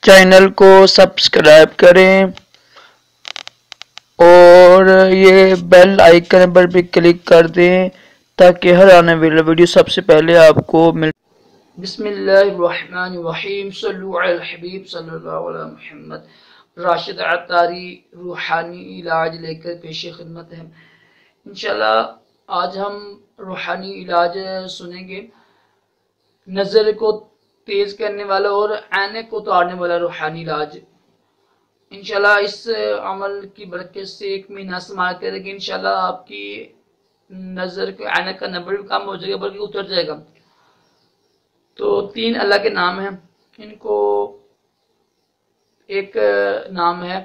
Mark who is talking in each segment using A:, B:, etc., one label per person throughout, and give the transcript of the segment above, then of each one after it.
A: Channel کو subscribe کریں اور یہ بیل آئیکن پر بھی کلک کر دیں تاکہ ہر آنے والی ویڈیو سب سے پہلے آپ کو مل۔
B: بسم اللہ الرحمن الرحیم، صلو علی الحبیب صلی اللہ علیہ محمد۔ راشد عطاری روحانی علاج لے کر پیش خدمت ہے۔ انشاءاللہ آج ہم روحانی علاج سنیں گے، نظر کو تیز کرنے والا اور عینک کو اتارنے والا روحانی علاج۔ انشاءاللہ اس عمل کی برکت سے 1 مہینہ استعمال کریں گے، انشاءاللہ آپ کی نظر کے عینک کا نمبر بھی کم ہو جائے گا بلکہ اتر جائے گا۔ تو 3 اللہ کے نام ہیں، ان کو ایک نام ہے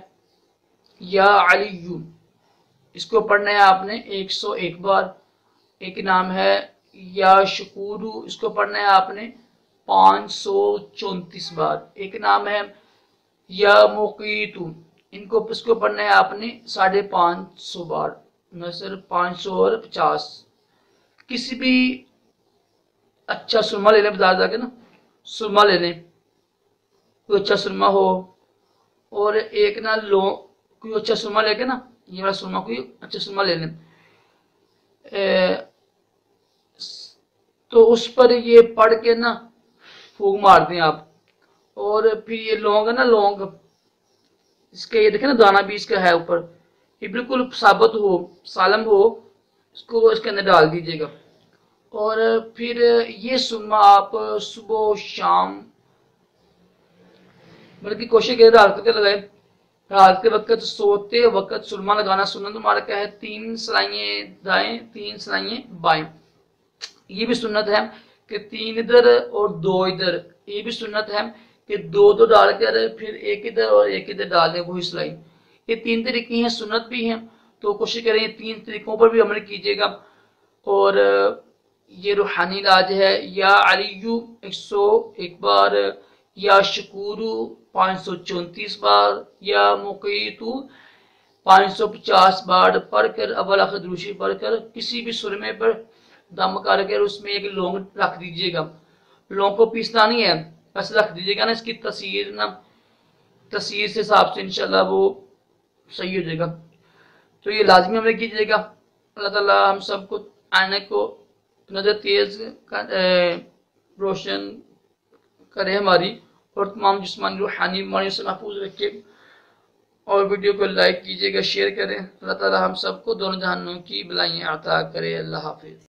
B: یا علیو، اس کو پڑھنا ہے آپ نے 101 بار۔ ایک نام ہے یا شکورو، اس کو پڑھنا ہے آپ نے 534 بار۔ ایک نام ہے یا مقیتو، اس کو پڑھنا ہے آپ نے 550 بار، مثلا 550۔ کسی بھی اچھا سرما لے لیں، بازار جا کے نا سرما لے لیں، کوئی اچھا سرما ہو، اور ایک نا کوئی اچھا سرما لے کے نا، یہ والا سرما، کوئی اچھا سرما لے لیں، تو اس پر یہ پڑھ کے نا پھونک مار دیں آپ۔ اور پھر یہ لونگ ہے نا، لونگ اس کے یہ دیکھیں نا دانہ بھی اس کا ہے اوپر، یہ بالکل ثابت ہو، سالم ہو، اس کو اس کے اندر ڈال دیجیے گا۔ اور پھر یہ سرما آپ صبح و شام، بلکہ کوشش کریں رات کے لگائیں، رات کے وقت سوتے وقت سرما لگانا سنت مبارکہ ہے۔ 3 سلائیں دائیں، 3 سلائیں بائیں، یہ بھی سنت ہے کہ 3 ادھر اور 2 ادھر، یہ بھی سنت ہے کہ 2 ڈال کر پھر 1 ادھر اور 1 ادھر ڈال دیں، وہی سلائی۔ یہ 3 طریقے ہیں، سنت بھی ہیں، تو کوشش کریں 3 طریقوں پر بھی عمل کیجیے گا۔ اور یہ روحانی علاج ہے یا علیو 101 بار، یا شکورو 534 بار، یا مقیتو 550 بار پڑھ کر اول آخر درود شریف پڑھ کر کسی بھی سرمے پر دم کر کے اس میں ایک لونگ رکھ دیجیے گا۔ لونگ کو پیسنا نہیں ہے، بس رکھ دیجیے گا نا، اس کی تاثیر سے حساب سے انشاءاللہ وہ صحیح ہو جائے گا۔ تو یہ لازمی عمل کیجیے گا۔ اللہ تعالیٰ ہم سب کو عینک کو نظر تیز روشن کرے ہماری، اور تمام جسمانی روحانی بیماریوں سے محفوظ رکھے۔ اور ویڈیو کو لائک کیجیے گا، شیئر کریں۔ اللہ تعالیٰ ہم سب کو دونوں جہانوں کی بلائیں عطا کرے۔ اللہ حافظ۔